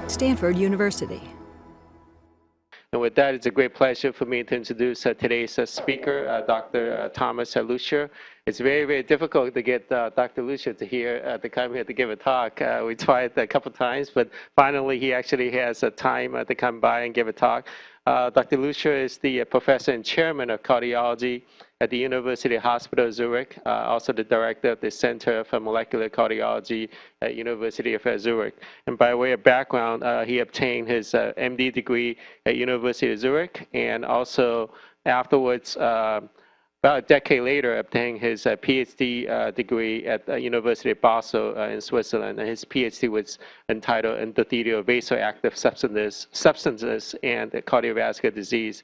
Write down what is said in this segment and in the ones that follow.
Stanford University. And with that, it's a great pleasure for me to introduce today's speaker, Dr. Thomas Lüscher. It's very, very difficult to get Dr. Lüscher to come here to give a talk. We tried a couple times, but finally he actually has time to come by and give a talk. Dr. Lüscher is the professor and chairman of cardiology at the University Hospital Zurich, also the director of the Center for Molecular Cardiology at University of Zurich. And by way of background, he obtained his MD degree at University of Zurich, and also afterwards, about a decade later, obtained his PhD degree at the University of Basel in Switzerland. And his PhD was entitled Endothelial Vasoactive Substances and Cardiovascular Disease.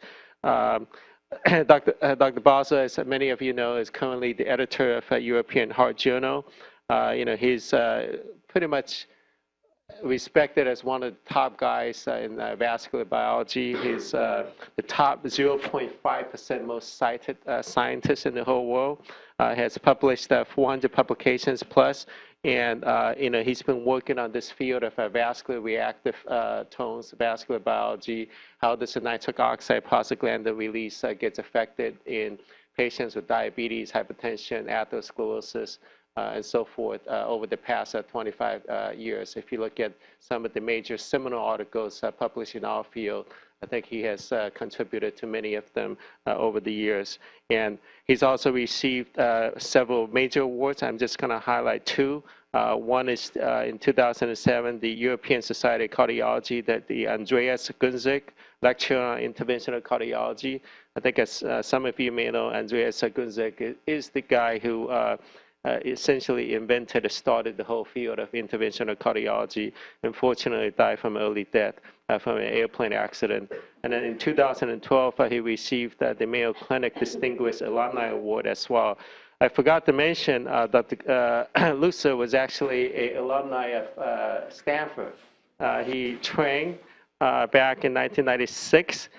Dr. Basel, as many of you know, is currently the editor of European Heart Journal. He's pretty much respected as one of the top guys in vascular biology. He's the top 0.5% most cited scientist in the whole world. Has published 400 publications plus, and he's been working on this field of vascular reactive tones, vascular biology, how does the nitric oxide prostaglandin release gets affected in patients with diabetes, hypertension, atherosclerosis, and so forth over the past 25 years. If you look at some of the major seminal articles published in our field, I think he has contributed to many of them over the years. And he's also received several major awards. I'm just going to highlight two. One is in 2007, the European Society of Cardiology, that the Andreas Günzig Lecture on Interventional Cardiology. I think as some of you may know, Andreas Günzig is the guy who essentially invented or started the whole field of interventional cardiology. Unfortunately, died from early death from an airplane accident. And then in 2012, he received the Mayo Clinic Distinguished Alumni Award as well. I forgot to mention that Lüscher was actually an alumni of Stanford. He trained back in 1996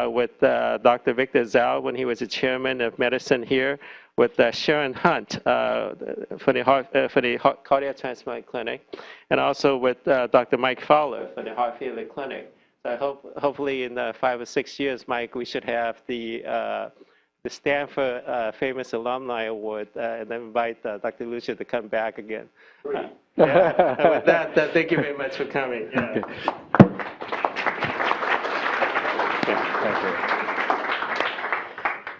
with Dr. Victor Zhao when he was the chairman of medicine here, with Sharon Hunt for the cardiac transplant clinic, and also with Dr. Mike Fowler for the heart failure clinic. So hopefully in 5 or 6 years, Mike, we should have the Stanford Famous Alumni Award, and then invite Dr. Lüscher to come back again. Yeah. And with that, thank you very much for coming. Yeah. Thank you.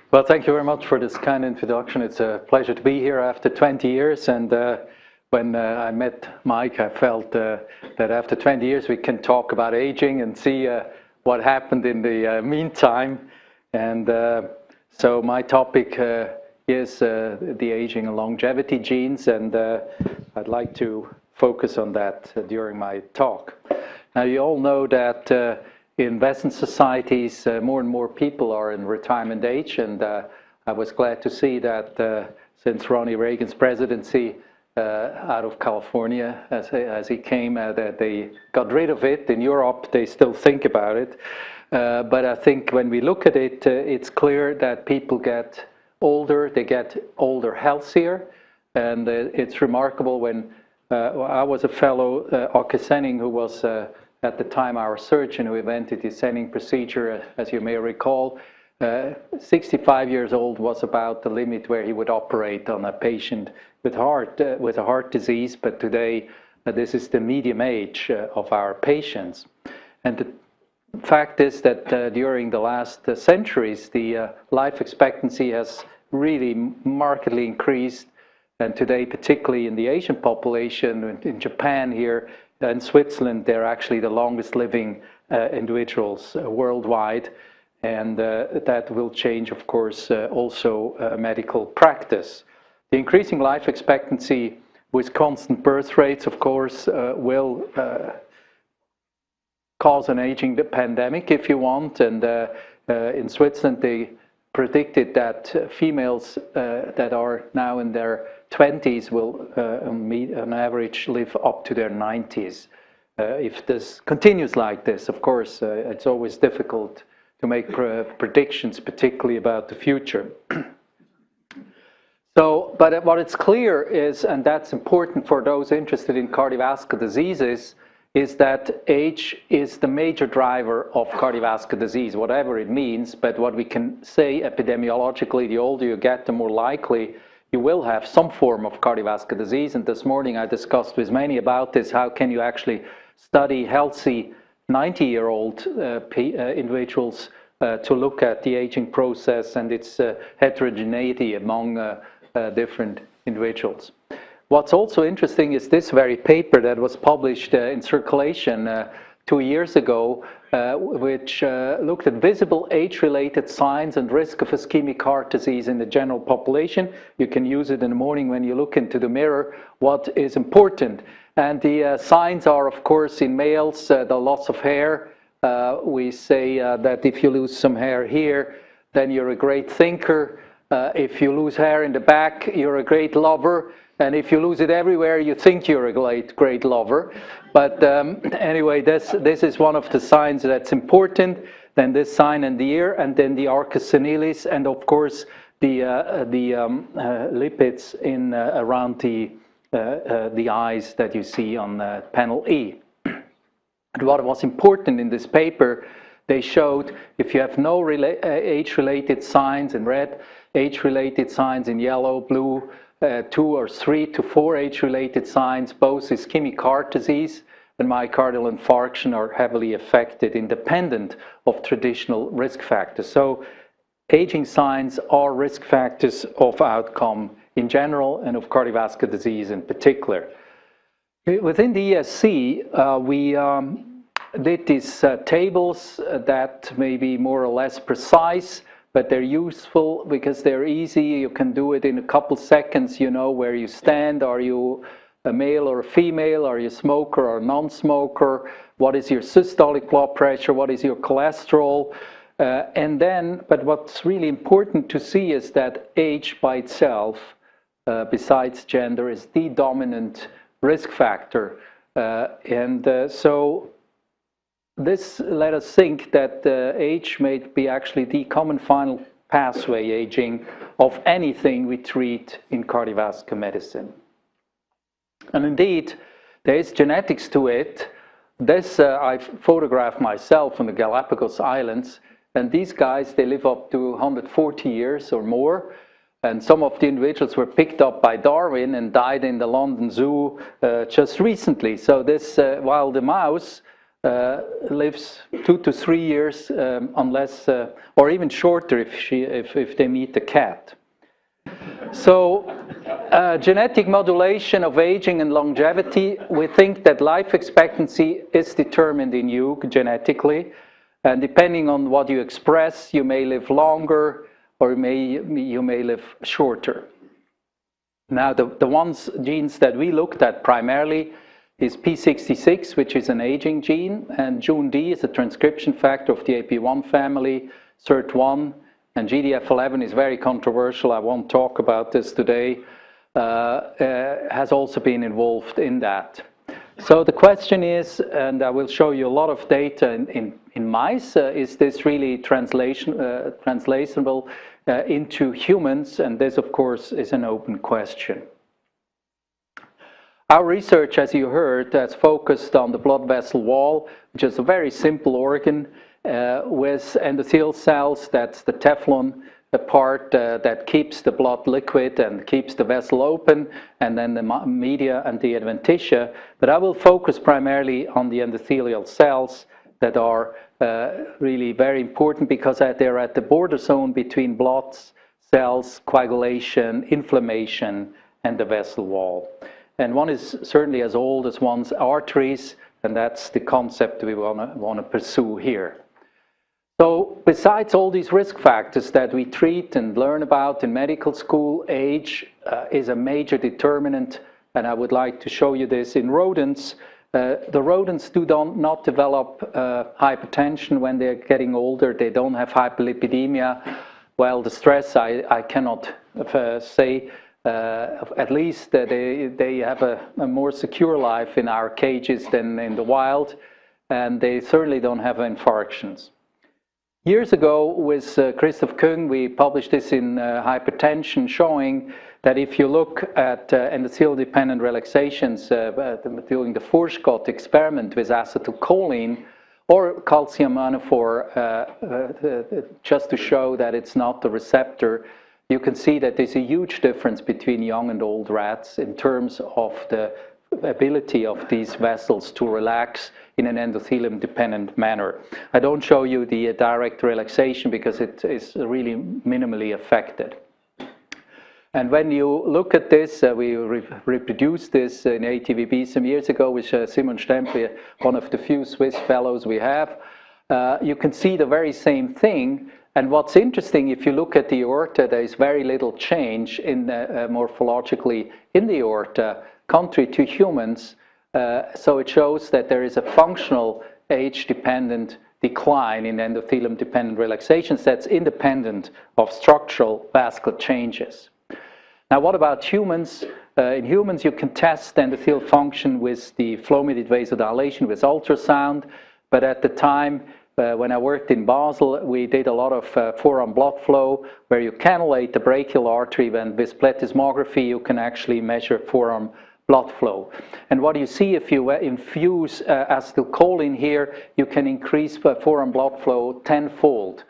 Well, thank you very much for this kind introduction. It's a pleasure to be here after 20 years. And when I met Mike, I felt that after 20 years we can talk about aging and see what happened in the meantime. And so my topic is the aging and longevity genes, and I'd like to focus on that during my talk. Now, you all know that in Western societies, more and more people are in retirement age, and I was glad to see that since Ronnie Reagan's presidency out of California, as he came, that they got rid of it. In Europe, they still think about it. But I think when we look at it, it's clear that people get older, they get older healthier, and it's remarkable when I was a fellow, Åke Senning, who was at the time our surgeon who invented the Senning procedure, as you may recall. 65 years old was about the limit where he would operate on a patient with a heart disease, but today this is the medium age of our patients. And the fact is that during the last centuries, the life expectancy has really markedly increased, and today, particularly in the Asian population, in Japan here, in Switzerland, they're actually the longest living individuals worldwide, and that will change, of course, also medical practice. The increasing life expectancy with constant birth rates, of course, will cause an aging pandemic, if you want, and in Switzerland, they predicted that females that are now in their 20s will on average live up to their 90s. If this continues like this, of course, it's always difficult to make predictions, particularly about the future. So, but what it's clear is, and that's important for those interested in cardiovascular diseases, is that age is the major driver of cardiovascular disease, whatever it means. But what we can say epidemiologically, the older you get, the more likely you will have some form of cardiovascular disease. And this morning I discussed with many about this. How can you actually study healthy 90-year-old individuals to look at the aging process and its heterogeneity among different individuals. What's also interesting is this very paper that was published in Circulation 2 years ago, which looked at visible age-related signs and risk of ischemic heart disease in the general population. You can use it in the morning when you look into the mirror, what is important. And the signs are, of course, in males, the loss of hair. We say that if you lose some hair here, then you're a great thinker. If you lose hair in the back, you're a great lover. And if you lose it everywhere, you think you're a great lover. But anyway, this is one of the signs that's important. Then this sign in the ear, and then the arcus senilis, and of course the lipids in around the eyes that you see on panel E. And what was important in this paper, they showed if you have no age-related signs in red, age-related signs in yellow, blue, 2 or 3 to 4 age-related signs, both ischemic heart disease and myocardial infarction are heavily affected, independent of traditional risk factors. So aging signs are risk factors of outcome in general and of cardiovascular disease in particular. Within the ESC, we did these tables that may be more or less precise, but they're useful because they're easy. You can do it in a couple seconds. You know where you stand. Are you a male or a female? Are you a smoker or a non-smoker? What is your systolic blood pressure? What is your cholesterol? But what's really important to see is that age by itself, besides gender, is the dominant risk factor. So this let us think that age may be actually the common final pathway, aging, of anything we treat in cardiovascular medicine. And indeed, there is genetics to it. This I've photographed myself on the Galapagos Islands, and these guys, they live up to 140 years or more. And some of the individuals were picked up by Darwin and died in the London Zoo just recently. So this, while the mouse lives 2 to 3 years, unless, or even shorter if they meet the cat. So genetic modulation of aging and longevity, we think that life expectancy is determined in you genetically, and depending on what you express, you may live longer or you may live shorter. Now the genes that we looked at primarily is P66, which is an aging gene, and JUND is a transcription factor of the AP1 family, SIRT1, and GDF11 is very controversial. I won't talk about this today. Has also been involved in that. So the question is, and I will show you a lot of data in mice, is this really translatable into humans? And this, of course, is an open question. Our research, as you heard, has focused on the blood vessel wall, which is a very simple organ with endothelial cells. That's the Teflon part that keeps the blood liquid and keeps the vessel open, and then the media and the adventitia. But I will focus primarily on the endothelial cells that are really very important because they're at the border zone between blood cells, coagulation, inflammation, and the vessel wall. And one is certainly as old as one's arteries, and that's the concept we want to pursue here. So besides all these risk factors that we treat and learn about in medical school, age is a major determinant, and I would like to show you this in rodents. The rodents do not develop hypertension when they're getting older. They don't have hyperlipidemia. Well, the stress, I cannot say. At least they have a more secure life in our cages than in the wild, and they certainly don't have infarctions. Years ago with Christoph Küng, we published this in Hypertension, showing that if you look at endothelial-dependent relaxations doing the Fourchgott experiment with acetylcholine or calcium ionophore, just to show that it's not the receptor, you can see that there's a huge difference between young and old rats in terms of the ability of these vessels to relax in an endothelium-dependent manner. I don't show you the direct relaxation because it is really minimally affected. And when you look at this, we reproduced this in ATVB some years ago with Simon Stempel, one of the few Swiss fellows we have. You can see the very same thing. And what's interesting, if you look at the aorta, there is very little change in morphologically in the aorta, contrary to humans. So it shows that there is a functional age-dependent decline in endothelium-dependent relaxations that's independent of structural vascular changes. Now, what about humans? In humans, you can test endothelial function with the flow-mediated vasodilation with ultrasound, but at the time when I worked in Basel, we did a lot of forearm blood flow where you cannulate the brachial artery, and with plethysmography you can actually measure forearm blood flow. And what you see if you infuse acetylcholine here, you can increase forearm blood flow tenfold.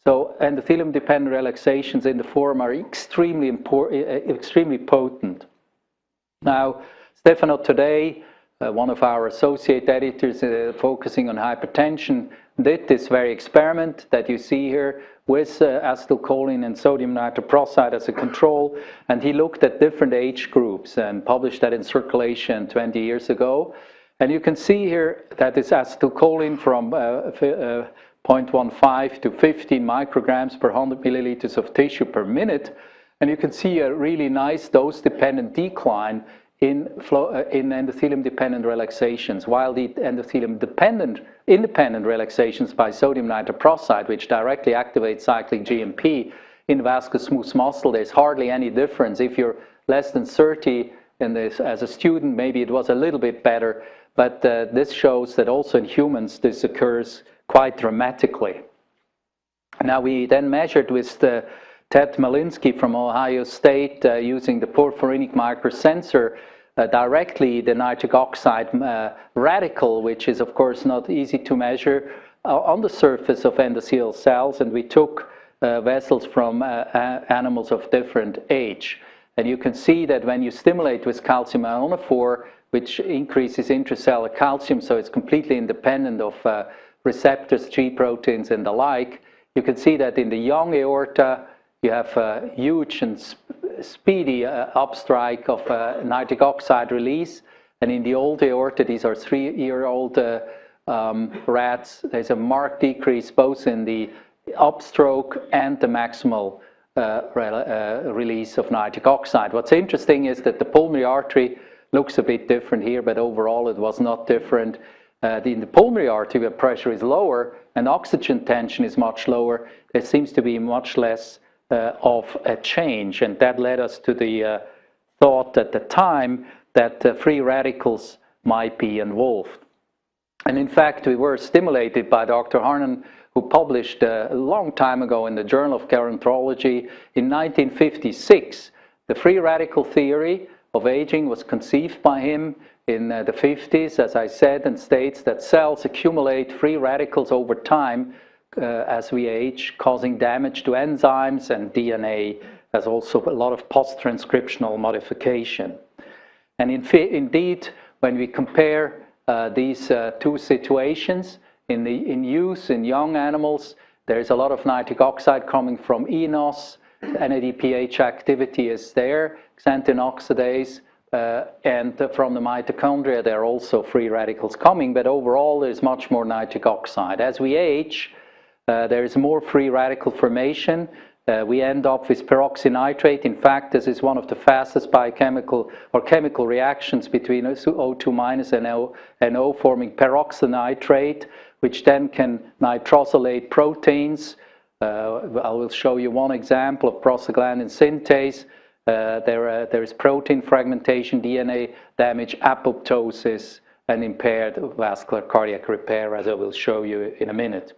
So endothelium-dependent relaxations in the forearm are extremely potent. Now, Stefano today, one of our associate editors focusing on hypertension, did this very experiment that you see here with acetylcholine and sodium nitroprusside as a control, and he looked at different age groups and published that in Circulation 20 years ago. And you can see here that it's acetylcholine from 0.15 to 15 micrograms per 100 milliliters of tissue per minute, and you can see a really nice dose-dependent decline in endothelium-dependent relaxations, while the independent relaxations by sodium nitroprusside, which directly activates cyclic GMP in vascular smooth muscle, there's hardly any difference. If you're less than 30 in this as a student, maybe it was a little bit better, but this shows that also in humans this occurs quite dramatically. Now, we then measured with the Ted Malinsky from Ohio State using the porphyritic microsensor directly the nitric oxide radical, which is of course not easy to measure, on the surface of endothelial cells, and we took vessels from animals of different age. And you can see that when you stimulate with calcium ionophore, which increases intracellular calcium, so it's completely independent of receptors, G proteins, and the like, you can see that in the young aorta, you have a huge and speedy upstrike of nitric oxide release. And in the old aorta, these are 3-year-old rats, there's a marked decrease both in the upstroke and the maximal release of nitric oxide. What's interesting is that the pulmonary artery looks a bit different here, but overall it was not different. In the pulmonary artery, where pressure is lower and oxygen tension is much lower, there seems to be much less of a change, and that led us to the thought at the time that free radicals might be involved. And in fact, we were stimulated by Dr. Harnan, who published a long time ago in the Journal of Gastroenterology in 1956. The free radical theory of aging was conceived by him in the 50s, as I said, and states that cells accumulate free radicals over time as we age, causing damage to enzymes and DNA. There's also a lot of post-transcriptional modification. And indeed, when we compare these two situations, in use in young animals, there is a lot of nitric oxide coming from eNOS, NADPH activity is there, xanthine oxidase, and from the mitochondria there are also free radicals coming, but overall there's much more nitric oxide. As we age, there is more free radical formation. We end up with peroxynitrate. In fact, this is one of the fastest biochemical or chemical reactions between O2 minus and NO, forming peroxynitrate, which then can nitrosylate proteins. I will show you one example of prostaglandin synthase. There is protein fragmentation, DNA damage, apoptosis, and impaired vascular cardiac repair, as I will show you in a minute.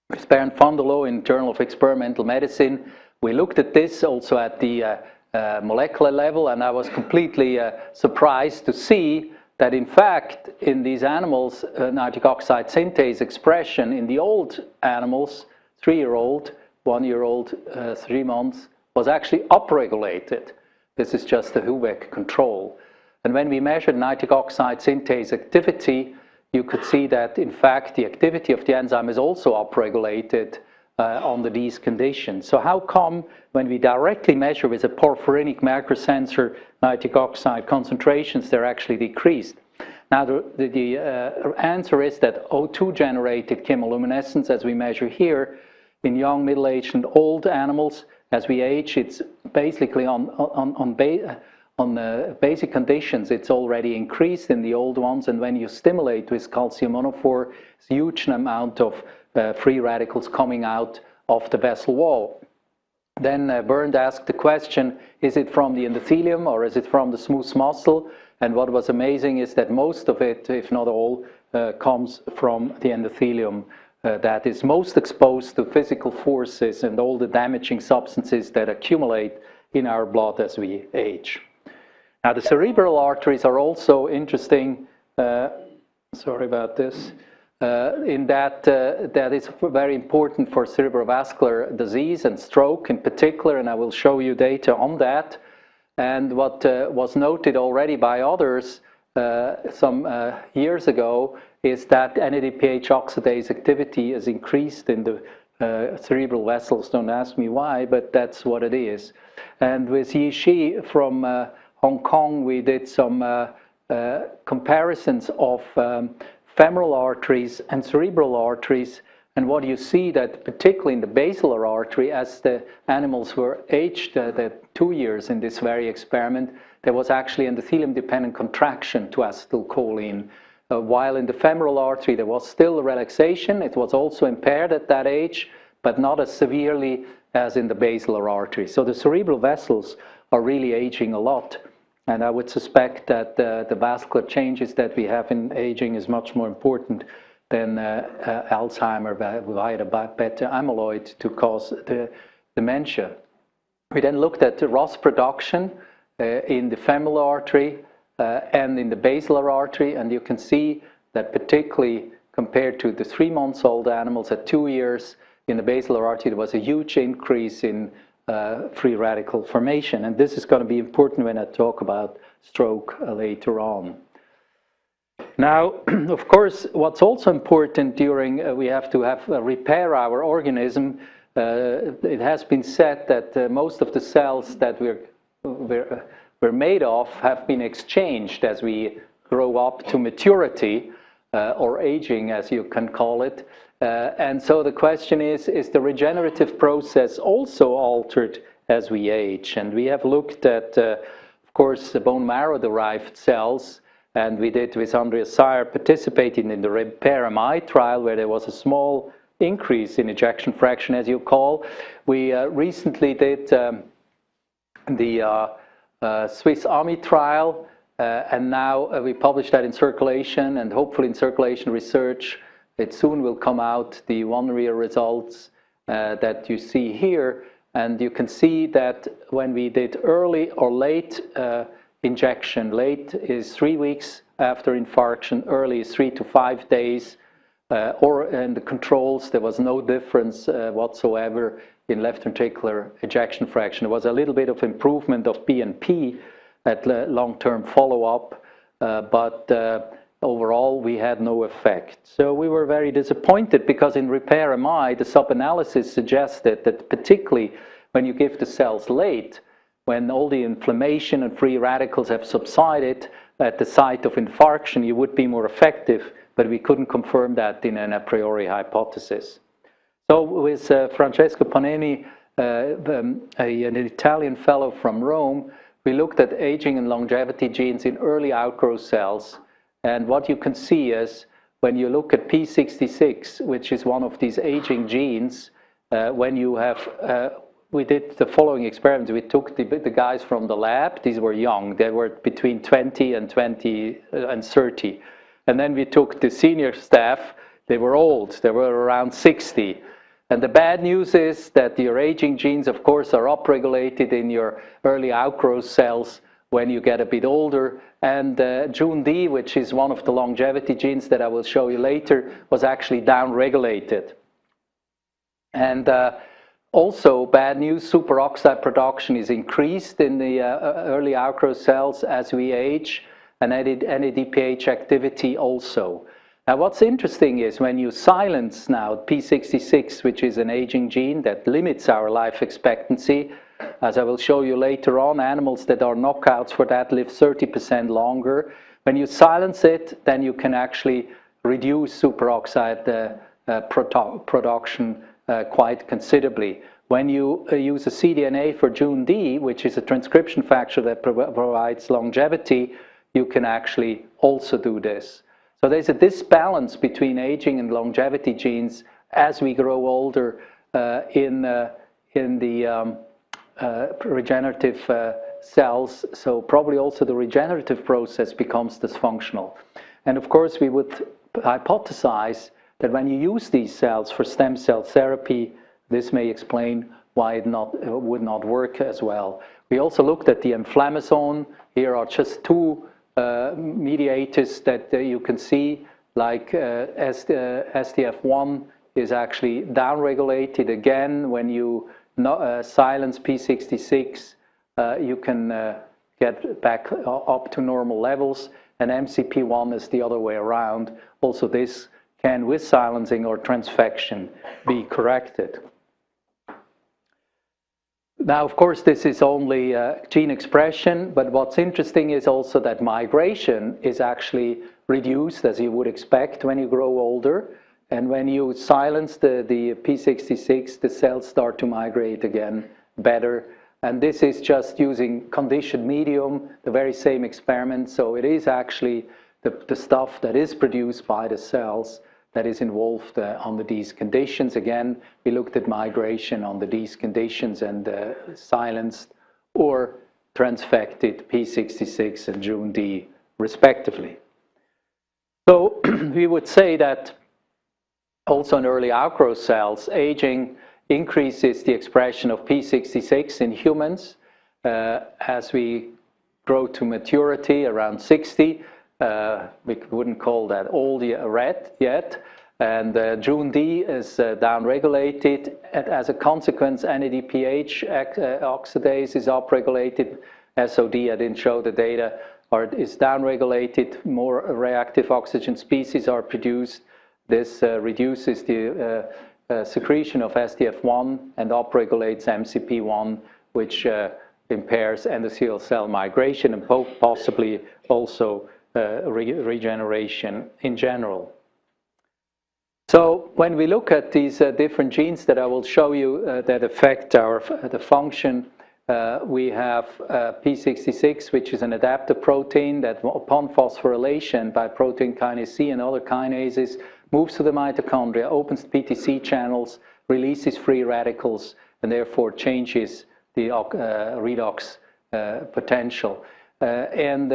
With Bernd van der Loo in Journal of Experimental Medicine, we looked at this also at the molecular level, and I was completely surprised to see that in fact in these animals nitric oxide synthase expression in the old animals, 3-year-old, 1-year-old, 3 months, was actually upregulated. This is just the Hubeck control. And when we measured nitric oxide synthase activity, you could see that in fact the activity of the enzyme is also upregulated under these conditions. So how come when we directly measure with a porphyritic macrosensor nitric oxide concentrations, they're actually decreased? Now the answer is that O2 generated chemoluminescence, as we measure here, in young, middle-aged and old animals. As we age, it's basically on basic conditions, it's already increased in the old ones, and when you stimulate with calcium ionophore, it's a huge amount of free radicals coming out of the vessel wall. Then Bernd asked the question, is it from the endothelium or is it from the smooth muscle? And what was amazing is that most of it, if not all, comes from the endothelium that is most exposed to physical forces and all the damaging substances that accumulate in our blood as we age. Now the cerebral arteries are also interesting, sorry about this, in that that is very important for cerebrovascular disease and stroke in particular, and I will show you data on that. And what was noted already by others some years ago is that NADPH oxidase activity is increased in the cerebral vessels. Don't ask me why, but that's what it is. And with Yi Shi from Hong Kong, we did some comparisons of femoral arteries and cerebral arteries, and what you see that particularly in the basilar artery, as the animals were aged the 2 years in this very experiment, there was actually endothelium-dependent contraction to acetylcholine, while in the femoral artery there was still relaxation. It was also impaired at that age, but not as severely as in the basilar artery. So the cerebral vessels are really aging a lot. And I would suspect that the vascular changes that we have in aging is much more important than Alzheimer via the beta amyloid to cause the dementia. We then looked at the ROS production in the femoral artery and in the basilar artery, and you can see that particularly compared to the 3-month-old animals at 2 years, in the basilar artery there was a huge increase in free radical formation, and this is going to be important when I talk about stroke later on. Now, of course, what's also important during we have to repair our organism. It has been said that most of the cells that we're made of have been exchanged as we grow up to maturity or aging, as you can call it. And so the question is the regenerative process also altered as we age? And we have looked at, of course, the bone marrow-derived cells, and we did with Andreas Sayer participating in the Repair-MI trial, where there was a small increase in ejection fraction, as you call. We recently did the Swiss Army trial, and now we published that in Circulation, and hopefully in Circulation Research it soon will come out, the 1-year results that you see here. And you can see that when we did early or late injection, late is 3 weeks after infarction, early is 3 to 5 days, or in the controls there was no difference whatsoever in left ventricular ejection fraction. There was a little bit of improvement of BNP at long-term follow-up, but overall we had no effect. So we were very disappointed, because in Repair-MI the sub-analysis suggested that particularly when you give the cells late, when all the inflammation and free radicals have subsided at the site of infarction, you would be more effective, but we couldn't confirm that in an a priori hypothesis. So with Francesco Paneni, an Italian fellow from Rome, we looked at aging and longevity genes in early outgrowth cells. And what you can see is when you look at P66, which is one of these aging genes, when you have, we did the following experiment. We took the guys from the lab. These were young. They were between 20 and 30. And then we took the senior staff. They were old. They were around 60. And the bad news is that your aging genes, of course, are upregulated in your early outgrowth cells when you get a bit older. And JUN-D, which is one of the longevity genes that I will show you later, was actually downregulated. And also, bad news, superoxide production is increased in the early outgrowth cells as we age, and NADPH activity also. Now, what's interesting is when you silence now P66, which is an aging gene that limits our life expectancy, as I will show you later on, animals that are knockouts for that live 30% longer. When you silence it, then you can actually reduce superoxide production quite considerably. When you use a cDNA for JUN-D, which is a transcription factor that provides longevity, you can actually also do this. So there's a disbalance between aging and longevity genes as we grow older in the regenerative cells. So probably also the regenerative process becomes dysfunctional. And of course, we would hypothesize that when you use these cells for stem cell therapy, this may explain why it would not work as well. We also looked at the inflammasome. Here are just two mediators that you can see, like SDF1 is actually downregulated. Again, when you silence P66, you can get back up to normal levels, and MCP1 is the other way around. Also, this can, with silencing or transfection, be corrected. Now, of course, this is only gene expression, but what's interesting is also that migration is actually reduced, as you would expect when you grow older. And when you silence the P66, the cells start to migrate again better. And this is just using conditioned medium, the very same experiment. So it is actually the stuff that is produced by the cells that is involved under these conditions. Again, we looked at migration under these conditions and silenced or transfected P66 and JUN-D respectively. So we would say that also in early outgrowth cells, aging increases the expression of P66 in humans as we grow to maturity around 60. We wouldn't call that old yet. And JUN-D is downregulated. As a consequence, NADPH oxidase is upregulated. SOD, I didn't show the data, is downregulated. More reactive oxygen species are produced. This reduces the secretion of SDF1 and upregulates MCP1, which impairs endothelial cell migration and possibly also regeneration in general. So when we look at these different genes that I will show you that affect the function, we have P66, which is an adaptive protein that upon phosphorylation by protein kinase C and other kinases moves to the mitochondria, opens PTC channels, releases free radicals, and therefore changes the redox potential. And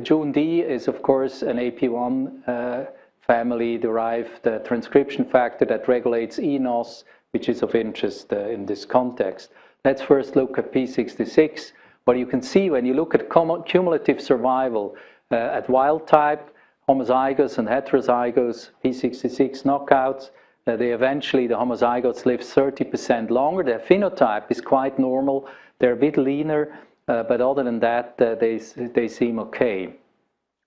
JUN-D is, of course, an AP1 family-derived transcription factor that regulates eNOS, which is of interest in this context. Let's first look at P66. What you can see when you look at cumulative survival at wild type, homozygous and heterozygous P66 knockouts, the homozygotes live 30% longer. Their phenotype is quite normal. They're a bit leaner, but other than that, they seem okay.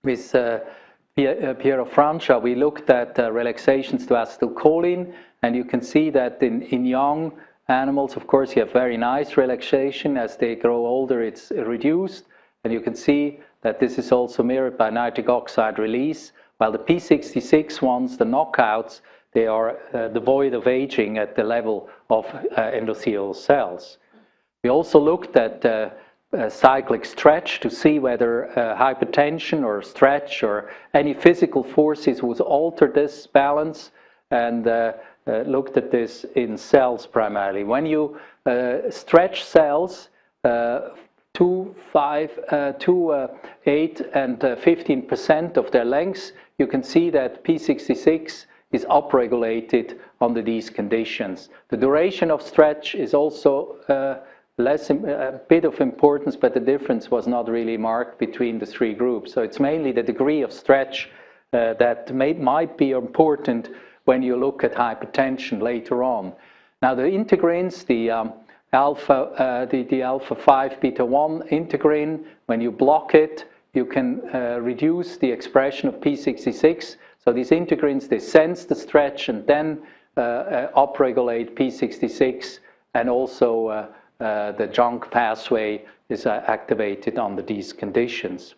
With Piero Francia, we looked at relaxations to acetylcholine, and you can see that in young animals, of course, you have very nice relaxation. As they grow older, it's reduced, and you can see that this is also mirrored by nitric oxide release, while the P66 ones, the knockouts, they are devoid of aging at the level of endothelial cells. We also looked at cyclic stretch to see whether hypertension or stretch or any physical forces would alter this balance, and looked at this in cells primarily. When you stretch cells to 8 and 15% of their lengths, you can see that P66 is upregulated under these conditions. The duration of stretch is also a bit of importance, but the difference was not really marked between the three groups. So it's mainly the degree of stretch that might be important when you look at hypertension later on. Now the integrins, the alpha 5 beta 1 integrin, when you block it, you can reduce the expression of P66. So these integrins, they sense the stretch and then upregulate P66, and also the JNK pathway is activated under these conditions.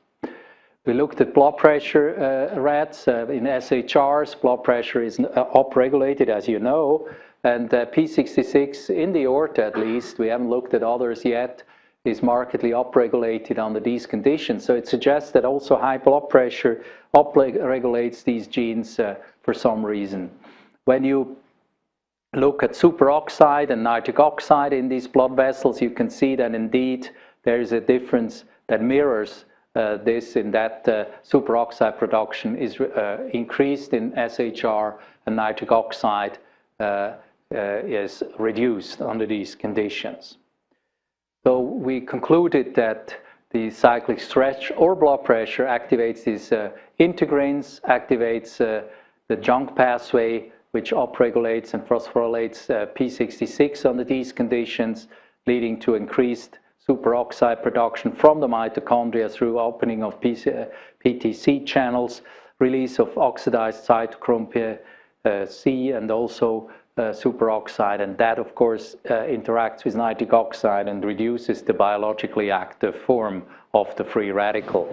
We looked at blood pressure rats. In SHRs, blood pressure is upregulated, as you know, and P66 in the aorta, at least, we haven't looked at others yet, is markedly upregulated under these conditions. So it suggests that also high blood pressure upregulates these genes for some reason. When you look at superoxide and nitric oxide in these blood vessels, you can see that indeed there is a difference that mirrors this, in that superoxide production is increased in SHR and nitric oxide is reduced under these conditions. So we concluded that the cyclic stretch or blood pressure activates these integrins, activates the JNK pathway, which upregulates and phosphorylates P66 under these conditions, leading to increased superoxide production from the mitochondria through opening of PTC channels, release of oxidized cytochrome C, and also superoxide, and that of course interacts with nitric oxide and reduces the biologically active form of the free radical.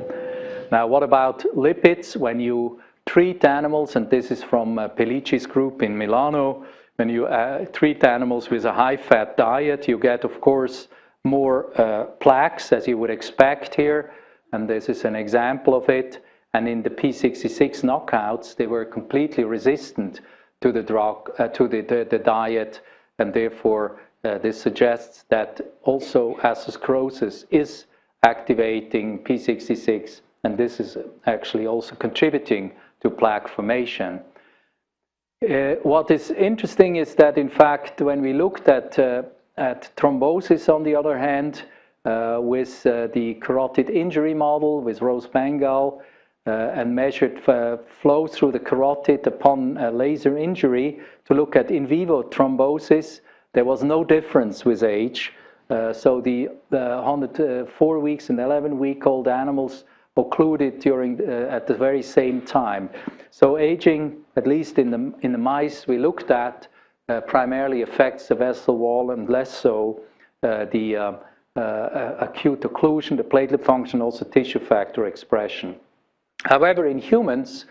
Now, what about lipids? When you treat animals, and this is from Pellici's group in Milano, when you treat animals with a high-fat diet, you get, of course, more plaques, as you would expect here, and this is an example of it. And in the P66 knockouts, they were completely resistant to the drug, to the diet, and therefore this suggests that also atherosclerosis is activating P66, and this is actually also contributing to plaque formation. What is interesting is that, in fact, when we looked at thrombosis, on the other hand, with the carotid injury model with Rose Bengal, and measured flow through the carotid upon laser injury to look at in vivo thrombosis, there was no difference with age. So the 104 weeks and 11-week-old animals occluded during at the very same time. So aging, at least in the mice we looked at, primarily affects the vessel wall and less so the acute occlusion, the platelet function, also tissue factor expression. However, in humans,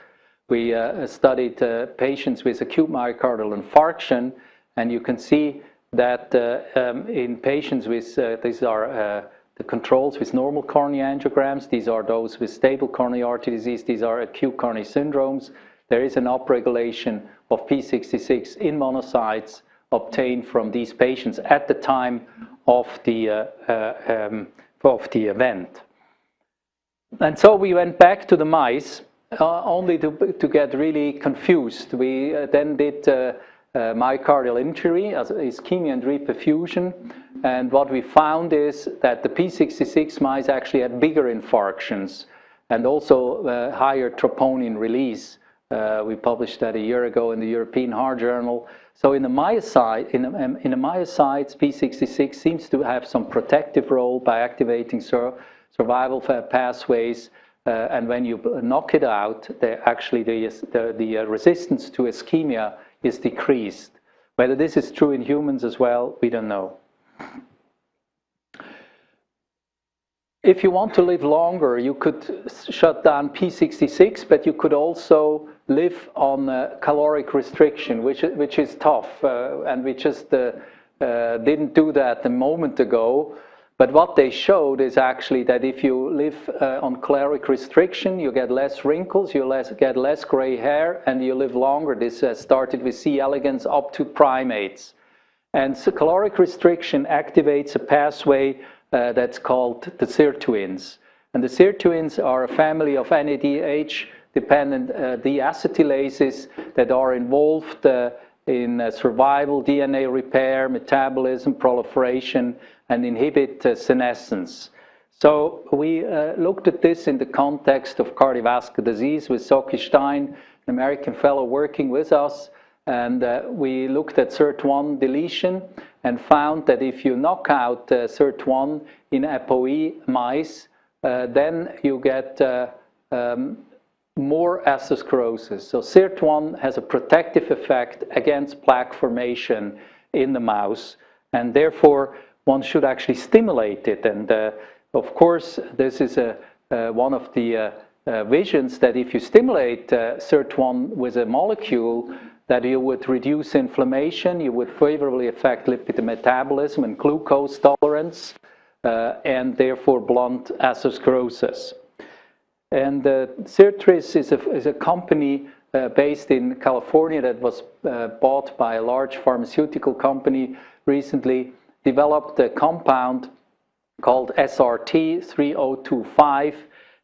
we studied patients with acute myocardial infarction, and you can see that in patients with, these are the controls with normal coronary angiograms, these are those with stable coronary artery disease, these are acute coronary syndromes. There is an upregulation of P66 in monocytes obtained from these patients at the time of the event. And so we went back to the mice only to get really confused. We then did myocardial injury, ischemia and reperfusion, and what we found is that the P66 mice actually had bigger infarctions and also higher troponin release. We published that a year ago in the European Heart Journal. So in the myocytes, P66 seems to have some protective role by activating survival pathways, and when you knock it out, actually the resistance to ischemia is decreased. Whether this is true in humans as well, we don't know. If you want to live longer, you could shut down P66, but you could also live on caloric restriction, which is tough, and we just didn't do that a moment ago. But what they showed is actually that if you live on caloric restriction, you get less wrinkles, you get less gray hair, and you live longer. This started with C. elegans up to primates. And so caloric restriction activates a pathway that's called the sirtuins. And the sirtuins are a family of NADPH dependent deacetylases that are involved in survival, DNA repair, metabolism, proliferation, and inhibit senescence. So we looked at this in the context of cardiovascular disease with Soki Stein, an American fellow working with us, and we looked at SIRT1 deletion and found that if you knock out SIRT1 in ApoE mice, then you get more atherosclerosis. So SIRT1 has a protective effect against plaque formation in the mouse, and therefore one should actually stimulate it. And of course, this is one of the visions that if you stimulate SIRT1 with a molecule, that you would reduce inflammation, you would favorably affect lipid metabolism and glucose tolerance, and therefore blunt atherosclerosis. And Sirtris is a company based in California that was bought by a large pharmaceutical company recently, developed a compound called SRT-3025,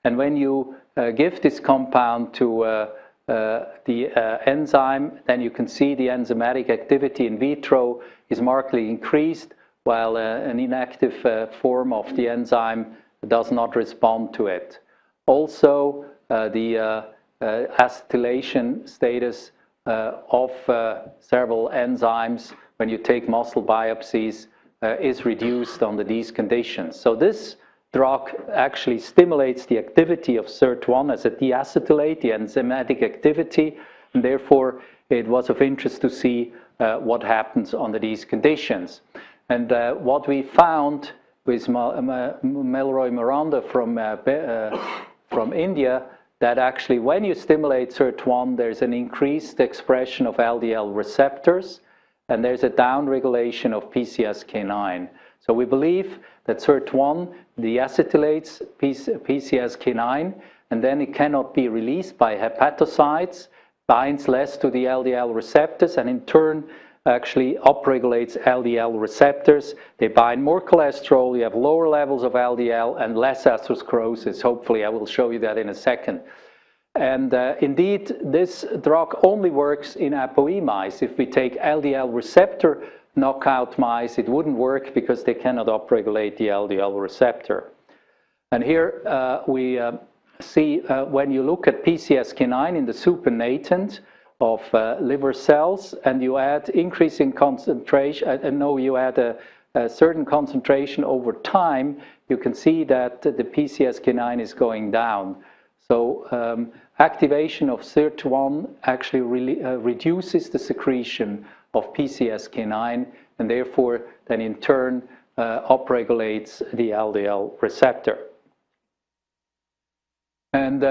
and when you give this compound to the enzyme, then you can see the enzymatic activity in vitro is markedly increased, while an inactive form of the enzyme does not respond to it. Also, the acetylation status of several enzymes when you take muscle biopsies is reduced under these conditions. So this drug actually stimulates the activity of SIRT1 as a deacetylate, the enzymatic activity, and therefore it was of interest to see what happens under these conditions. And what we found with Melroy Miranda from India, that actually when you stimulate SIRT1, there's an increased expression of LDL receptors, and there's a downregulation of PCSK9. So we believe that SIRT1 deacetylates PCSK9, and then it cannot be released by hepatocytes, binds less to the LDL receptors, and in turn actually upregulates LDL receptors. They bind more cholesterol, you have lower levels of LDL and less atherosclerosis. Hopefully I will show you that in a second. And indeed, this drug only works in ApoE mice. If we take LDL receptor knockout mice, it wouldn't work because they cannot upregulate the LDL receptor. And here we see when you look at PCSK9 in the supernatant of liver cells, and you add increasing concentration, you add a certain concentration over time, you can see that the PCSK9 is going down. So activation of SIRT1 actually reduces the secretion of PCSK9, and therefore then in turn upregulates the LDL receptor. And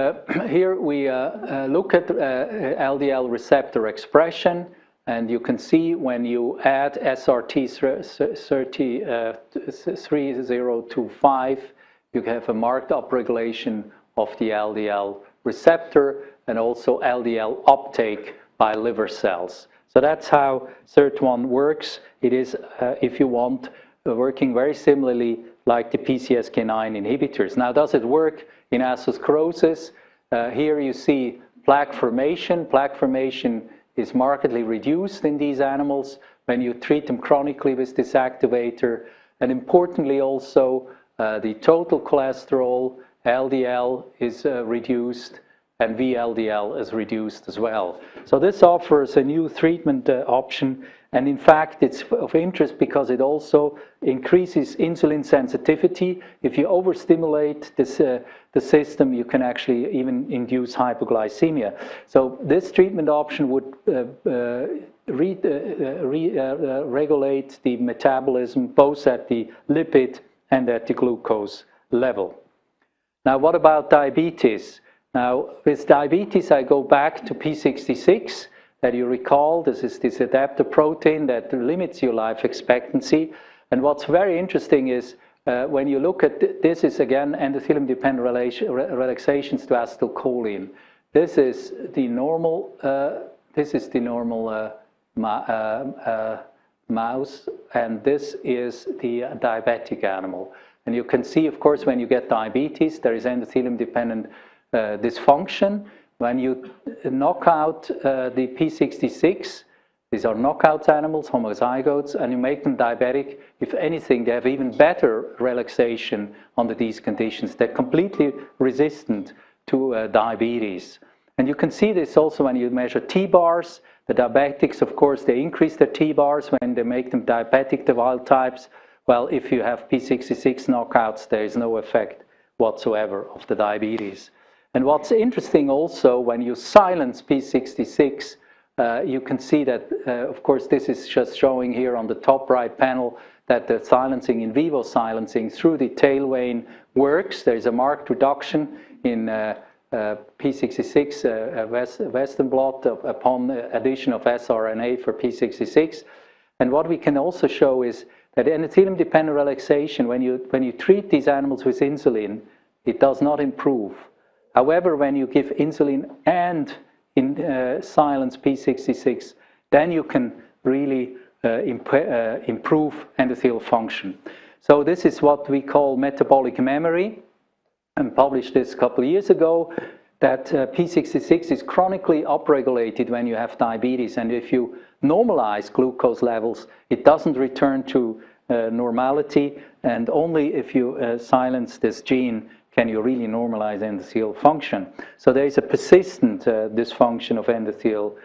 here we look at LDL receptor expression, and you can see when you add SRT-3025, you have a marked upregulation of the LDL receptor and also LDL uptake by liver cells. So that's how SIRT1 works. It is, if you want, working very similarly like the PCSK9 inhibitors. Now, does it work in atherosclerosis? Here you see plaque formation. Plaque formation is markedly reduced in these animals when you treat them chronically with this activator. And importantly also, the total cholesterol, LDL, is reduced, and VLDL is reduced as well. So this offers a new treatment option, and in fact it's of interest because it also increases insulin sensitivity. If you overstimulate this, the system, you can actually even induce hyperglycemia. So this treatment option would regulate the metabolism both at the lipid and at the glucose level. Now, what about diabetes? Now, with diabetes, I go back to P66, that you recall. This is this adaptor protein that limits your life expectancy. And what's very interesting is when you look at this is again endothelium-dependent relaxations to acetylcholine. This is the normal. Mouse, and this is the diabetic animal. And you can see, of course, when you get diabetes, there is endothelium-dependent dysfunction, when you knock out the P66, these are knockout animals, homozygotes, and you make them diabetic, if anything, they have even better relaxation under these conditions. They're completely resistant to diabetes. And you can see this also when you measure T-bars. The diabetics, of course, they increase their T-bars when they make them diabetic, the wild types. Well, if you have P66 knockouts, there is no effect whatsoever of the diabetes. And what's interesting also, when you silence P66, you can see that, of course, this is just showing here on the top right panel that the silencing, in vivo silencing through the tail vein works. There is a marked reduction in P66 Western blot upon addition of siRNA for P66. And what we can also show is that endothelium-dependent relaxation, when you treat these animals with insulin, it does not improve. However, when you give insulin and silence P66, then you can really improve endothelial function. So this is what we call metabolic memory, and published this a couple of years ago, that P66 is chronically upregulated when you have diabetes, and if you normalize glucose levels, it doesn't return to normality, and only if you silence this gene can you really normalize endothelial function. So there is a persistent dysfunction of endothelial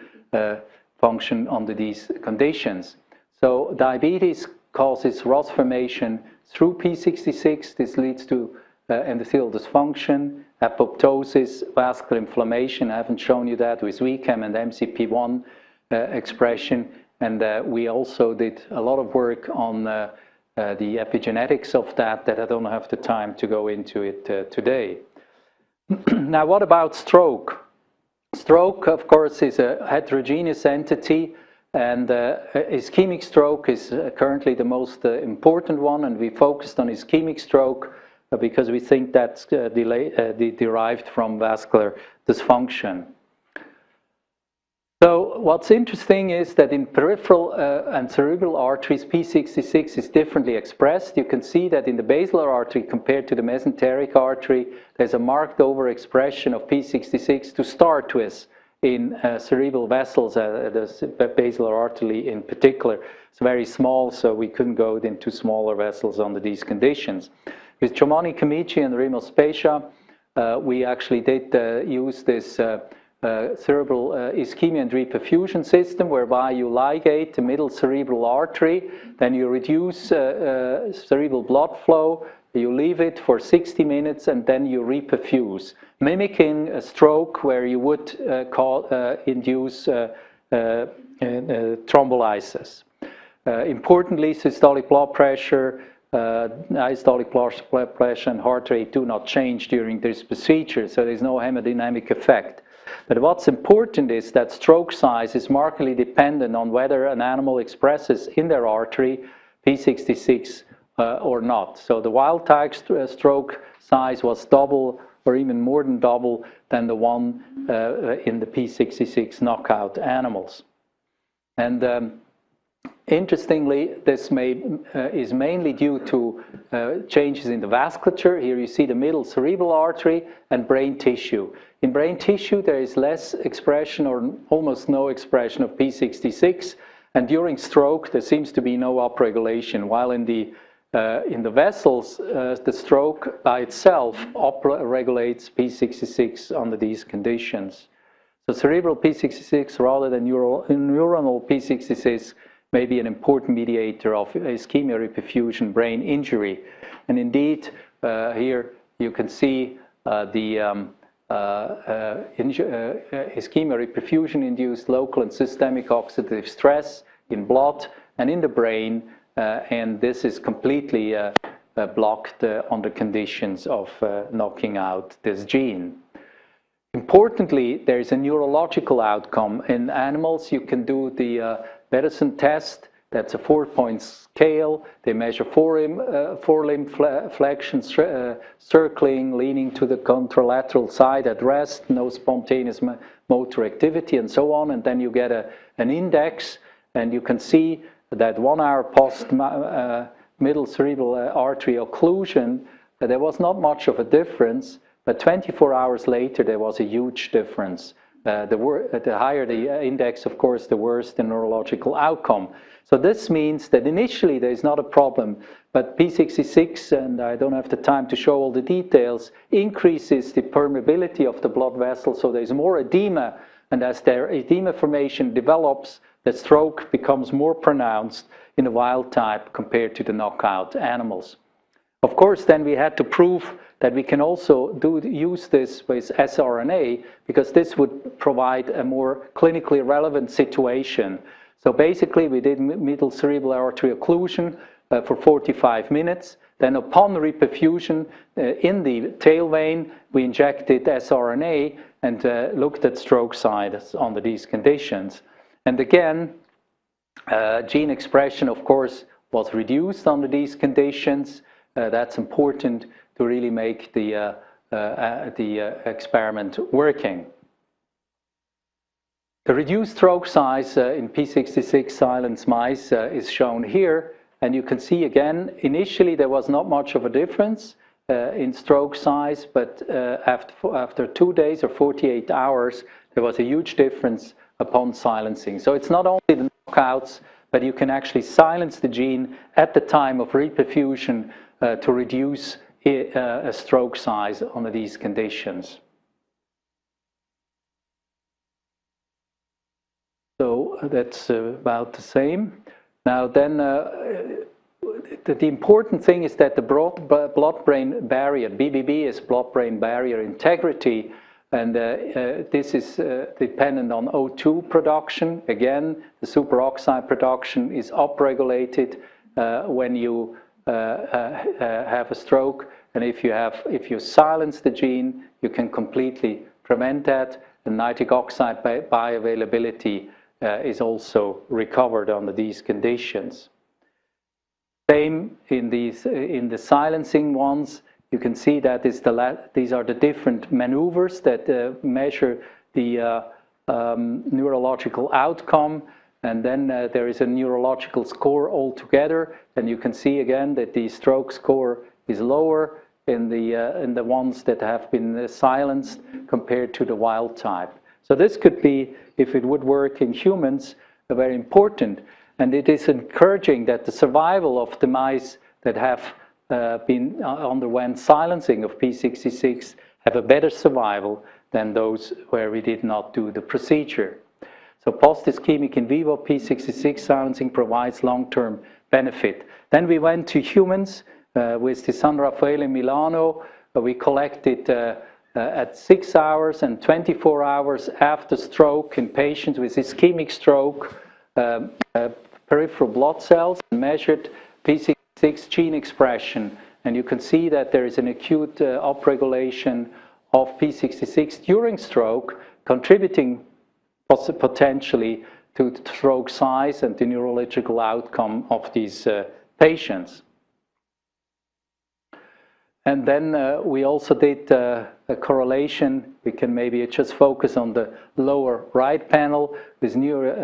function under these conditions. So diabetes causes ROS formation through P66. This leads to endothelial dysfunction, apoptosis, vascular inflammation. I haven't shown you that with VCAM and MCP1 expression. And we also did a lot of work on the epigenetics of that I don't have the time to go into it today. Now, what about stroke? Stroke, of course, is a heterogeneous entity, and ischemic stroke is currently the most important one, and we focused on ischemic stroke because we think that's derived from vascular dysfunction. So what's interesting is that in peripheral and cerebral arteries, P66 is differently expressed. You can see that in the basilar artery compared to the mesenteric artery, there's a marked overexpression of P66 to start with in cerebral vessels, the basilar artery in particular. It's very small, so we couldn't go into smaller vessels under these conditions. With Chomoni, Kamichi, and Rimospacia, we actually did use this cerebral ischemia and reperfusion system, whereby you ligate the middle cerebral artery, then you reduce cerebral blood flow, you leave it for 60 minutes, and then you reperfuse, mimicking a stroke where you would induce thrombolysis. Importantly, systolic blood pressure, diastolic blood pressure, and heart rate do not change during this procedure, so there's no hemodynamic effect. But what's important is that stroke size is markedly dependent on whether an animal expresses in their artery P66 or not. So the wild type stroke size was double or even more than double than the one in the P66 knockout animals. And interestingly, this is mainly due to changes in the vasculature. Here you see the middle cerebral artery and brain tissue. In brain tissue, there is less expression or almost no expression of P66, and during stroke, there seems to be no upregulation, while in the vessels, the stroke by itself upregulates P66 under these conditions. So cerebral P66 rather than neuronal P66 may be an important mediator of ischemia reperfusion brain injury. And indeed, here you can see the ischemia reperfusion-induced local and systemic oxidative stress in blood and in the brain, and this is completely blocked under conditions of knocking out this gene. Importantly, there is a neurological outcome. In animals, you can do the Bedesen test. That's a 4-point scale. They measure forelimb flexion, circling, leaning to the contralateral side at rest, no spontaneous motor activity, and so on. And then you get an index, and you can see that 1 hour post middle cerebral artery occlusion, there was not much of a difference, but 24 hours later there was a huge difference. The higher the index, of course, the worse the neurological outcome. So this means that initially there is not a problem, but P66, and I don't have the time to show all the details, increases the permeability of the blood vessels, so there's more edema, and as their edema formation develops, the stroke becomes more pronounced in the wild type compared to the knockout animals. Of course, then we had to prove that we can also use this with siRNA, because this would provide a more clinically relevant situation. So basically, we did middle cerebral artery occlusion for 45 minutes. Then upon reperfusion in the tail vein, we injected siRNA and looked at stroke size under these conditions. And again, gene expression, of course, was reduced under these conditions. That's important to really make the experiment working. The reduced stroke size in P66 silenced mice is shown here, and you can see again, initially there was not much of a difference in stroke size, but after 2 days or 48 hours, there was a huge difference upon silencing. So it's not only the knockouts, but you can actually silence the gene at the time of reperfusion to reduce a stroke size under these conditions. So that's about the same. Now then, the important thing is that the blood-brain barrier, BBB is blood-brain barrier integrity, and this is dependent on O2 production. Again, the superoxide production is upregulated when you have a stroke, and if you silence the gene, you can completely prevent that. The nitric oxide bioavailability is also recovered under these conditions. Same in the silencing ones. You can see that these are the different maneuvers that measure the neurological outcome, and then there is a neurological score altogether, and you can see again that the stroke score is lower in the ones that have been silenced compared to the wild type. So this could be, if it would work in humans, very important. And it is encouraging that the survival of the mice that have underwent silencing of P66 have a better survival than those where we did not do the procedure. So post-ischemic in vivo P66 silencing provides long-term benefit. Then we went to humans with the San Raffaele in Milano. We collected at 6 hours and 24 hours after stroke in patients with ischemic stroke peripheral blood cells, and measured P66 gene expression. And you can see that there is an acute upregulation of P66 during stroke, contributing potentially to the stroke size and the neurological outcome of these patients. And then we also did a correlation. We can maybe just focus on the lower right panel with NIH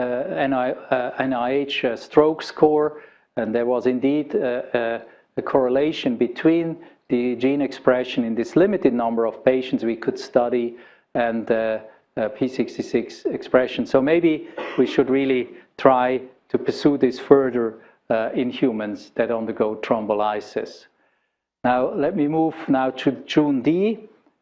stroke score. And there was indeed a correlation between the gene expression in this limited number of patients we could study and P66 expression. So maybe we should really try to pursue this further in humans that undergo thrombolysis. Now, let me move now to JUND.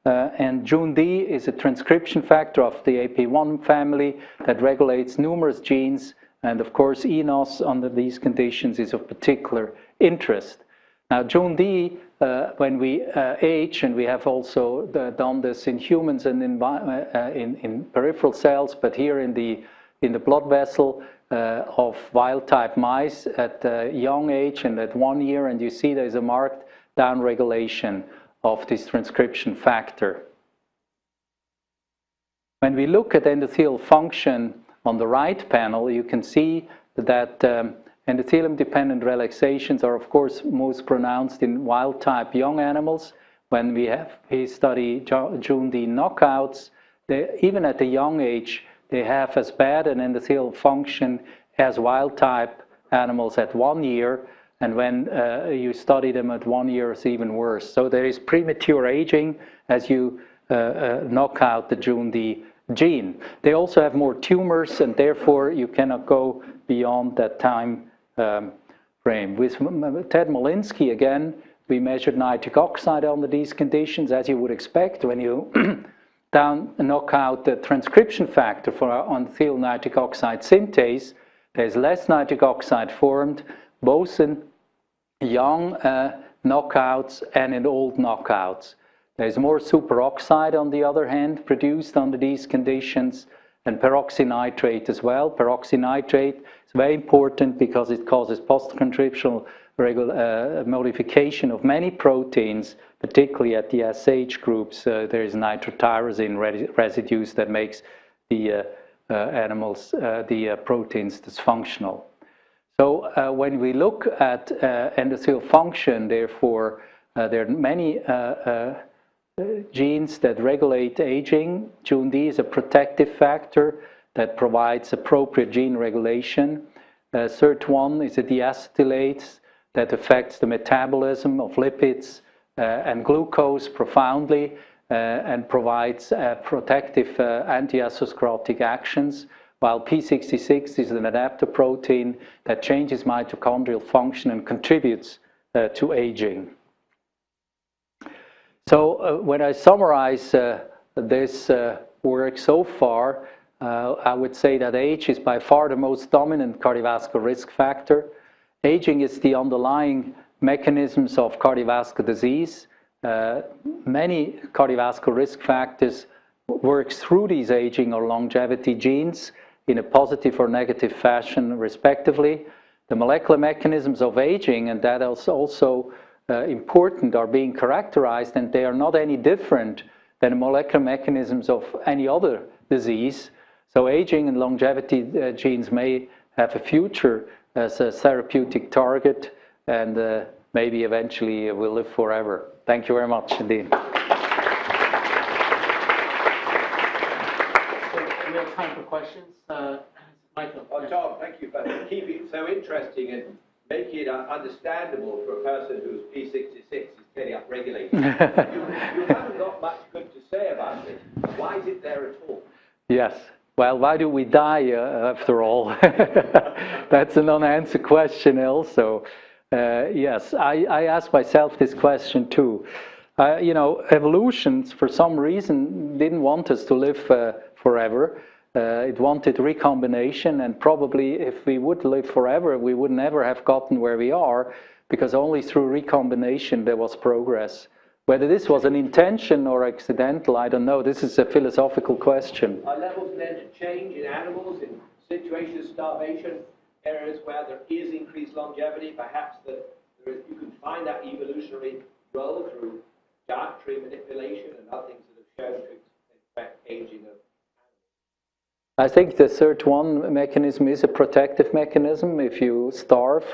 And JUND is a transcription factor of the AP1 family that regulates numerous genes. And of course, eNOS under these conditions is of particular interest. Now, JUND, when we age, and we have also done this in humans and in peripheral cells, but here in the blood vessel of wild-type mice at a young age and at 1 year, and you see there's a marked downregulation of this transcription factor. When we look at endothelial function on the right panel, you can see that endothelium-dependent relaxations are, of course, most pronounced in wild-type young animals. When we study JUND knockouts, even at a young age, they have as bad an endothelial function as wild-type animals at 1 year. and when you study them at 1 year, it's even worse. So there is premature aging as you knock out the JUND gene. They also have more tumors, and therefore you cannot go beyond that time frame. With Ted Molinsky, again, we measured nitric oxide under these conditions, as you would expect when you knock out the transcription factor for endothelial nitric oxide synthase. There's less nitric oxide formed, both in young knockouts and in old knockouts. There's more superoxide, on the other hand, produced under these conditions, and peroxynitrate as well. Peroxynitrate is very important because it causes post-transcriptional modification of many proteins, particularly at the SH groups. There is nitrotyrosine residues that makes the proteins dysfunctional. So when we look at endothelial function, therefore, there are many genes that regulate aging. JUND is a protective factor that provides appropriate gene regulation. SIRT1 is a deacetylase that affects the metabolism of lipids and glucose profoundly and provides protective anti-atherosclerotic actions, while P66 is an adaptor protein that changes mitochondrial function and contributes to aging. So when I summarize this work so far, I would say that age is by far the most dominant cardiovascular risk factor. Aging is the underlying mechanisms of cardiovascular disease. Many cardiovascular risk factors work through these aging or longevity genes in a positive or negative fashion, respectively. The molecular mechanisms of aging, and that is also important, are being characterized, and they are not any different than the molecular mechanisms of any other disease. So aging and longevity genes may have a future as a therapeutic target, and maybe eventually will live forever. Thank you very much indeed. We have time for questions. Michael. Tom, thank you for keeping it so interesting and making it understandable for a person whose P66 is very upregulated. you haven't got much good to say about it. Why is it there at all? Yes. Well, why do we die after all? That's an unanswered question also. Yes, I ask myself this question too. You know, evolution, for some reason, didn't want us to live forever. It wanted recombination, and probably if we would live forever, we would never have gotten where we are, because only through recombination there was progress. Whether this was an intention or accidental, I don't know. This is a philosophical question. Are levels then to change in animals, in situations of starvation, areas where there is increased longevity, perhaps that you can find that evolutionary role through dietary manipulation and other things that have shown to affect aging of. I think the SIRT1 mechanism is a protective mechanism. If you starve,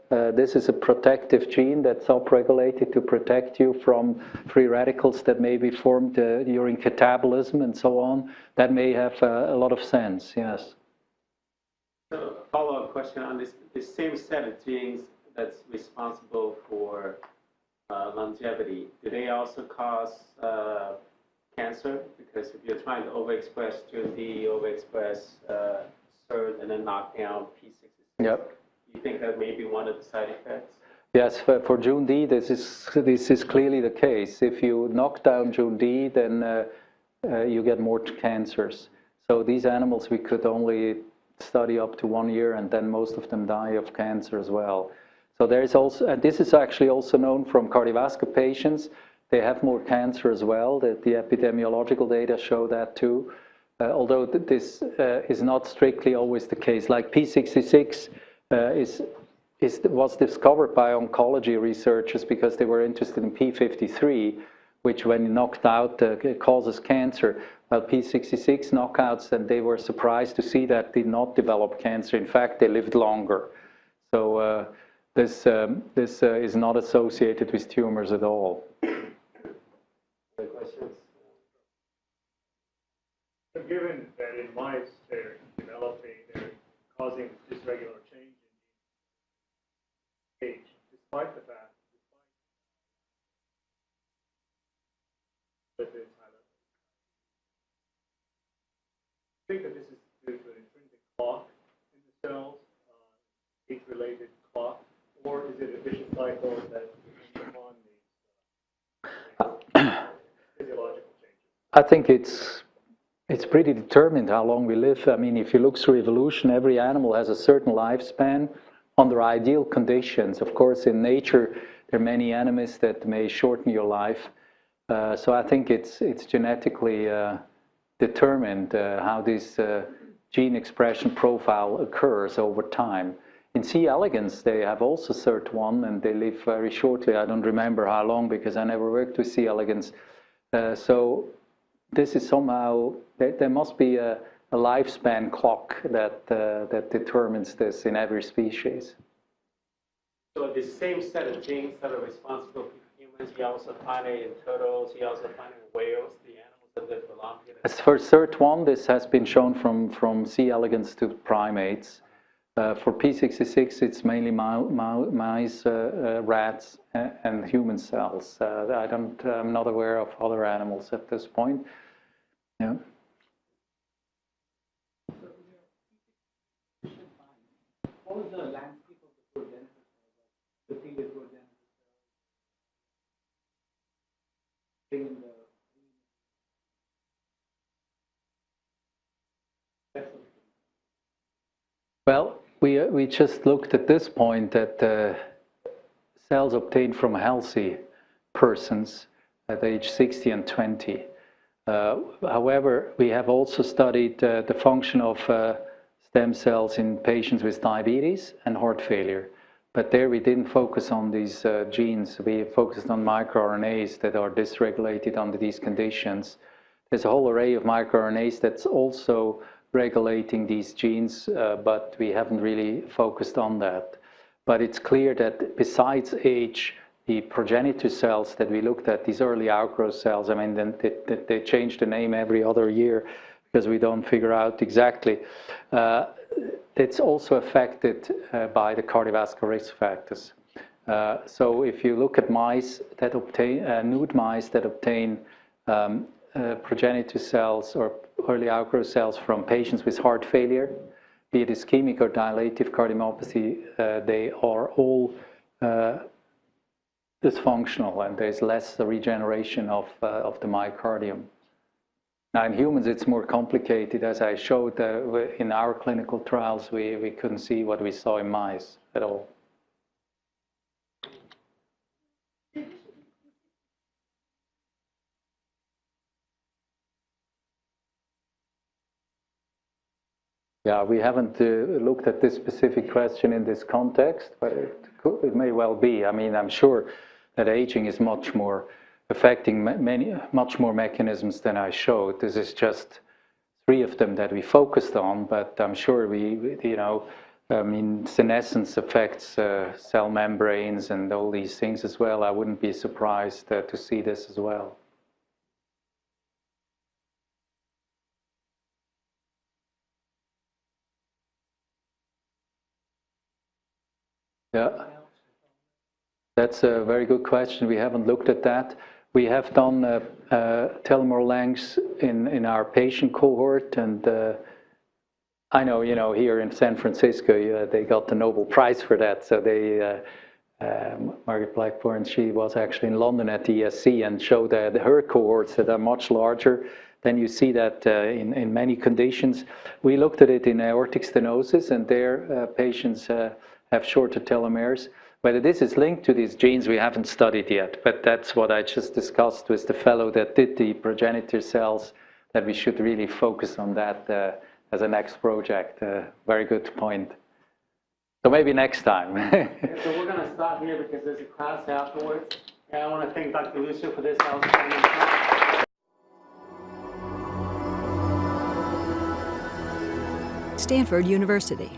this is a protective gene that's upregulated to protect you from free radicals that may be formed during catabolism and so on. That may have a lot of sense, yes. So a follow-up question on this same set of genes that's responsible for longevity. Do they also cause cancer? Because if you're trying to overexpress JUND, overexpress SIRT, and then knock down P66, yep. Do you think that may be one of the side effects? Yes, for JUND, this is clearly the case. If you knock down JUND, then you get more cancers. So these animals we could only study up to 1 year, and then most of them die of cancer as well. So there is also, and this is actually also known from cardiovascular patients. They have more cancer as well. The epidemiological data show that too. Although this is not strictly always the case. Like P66 was discovered by oncology researchers because they were interested in P53, which when knocked out causes cancer. Well, P66 knockouts, and they were surprised to see that did not develop cancer. In fact, they lived longer. So this is not associated with tumors at all. Other questions? So given that in mice they're developing, they're causing dysregulatory change in age, despite the fact, that it's high level. I think that this is due to an intrinsic clock in the cells, age-related clock, or is it efficient cycles that depend upon these physiological changes? I think it's pretty determined how long we live. I mean, if you look through evolution, every animal has a certain lifespan under ideal conditions. Of course, in nature, there are many enemies that may shorten your life. So I think it's genetically determined how this gene expression profile occurs over time. In C. elegans, they have also SIRT1, and they live very shortly. I don't remember how long because I never worked with C. elegans. So this is somehow, there must be a lifespan clock that determines this in every species. So the same set of genes that are responsible for humans, you also find it in turtles, you also find it in whales, the animals that belong to it. As for SIRT1, this has been shown from C. elegans to primates. For P66, it's mainly mice, rats, and human cells. I'm not aware of other animals at this point. Yeah. What was the landscape of the progenitor cells, the previous progenitor cells? Well, we just looked at this point at cells obtained from healthy persons at age 60 and 20. However, we have also studied the function of stem cells in patients with diabetes and heart failure. But there we didn't focus on these genes. We focused on microRNAs that are dysregulated under these conditions. There's a whole array of microRNAs that's also regulating these genes, but we haven't really focused on that. But it's clear that besides age, the progenitor cells that we looked at, these early outgrowth cells, I mean, they change the name every other year because we don't figure out exactly. It's also affected by the cardiovascular risk factors. So if you look at mice that obtain, nude mice that obtain progenitor cells or early outgrowth cells from patients with heart failure, be it ischemic or dilative cardiomyopathy, they are all dysfunctional, and there's less regeneration of the myocardium. Now in humans it's more complicated. As I showed in our clinical trials, we couldn't see what we saw in mice at all. Yeah, we haven't looked at this specific question in this context, but it may well be. I mean, I'm sure that aging is much more affecting much more mechanisms than I showed. This is just 3 of them that we focused on, but I'm sure you know, I mean, senescence affects cell membranes and all these things as well. I wouldn't be surprised to see this as well. Yeah, that's a very good question. We haven't looked at that. We have done telomere lengths in our patient cohort, and I know, you know, here in San Francisco, they got the Nobel Prize for that. So they, Margaret Blackburn, she was actually in London at the ESC and showed her cohorts that are much larger. Then you see that in many conditions. We looked at it in aortic stenosis, and their patients have shorter telomeres. Whether this is linked to these genes, we haven't studied yet, but that's what I just discussed with the fellow that did the progenitor cells, that we should really focus on that as a next project. Very good point. So maybe next time. So we're going to stop here because there's a class afterwards. And I want to thank Dr. Lüscher for this outstanding talk. Stanford University.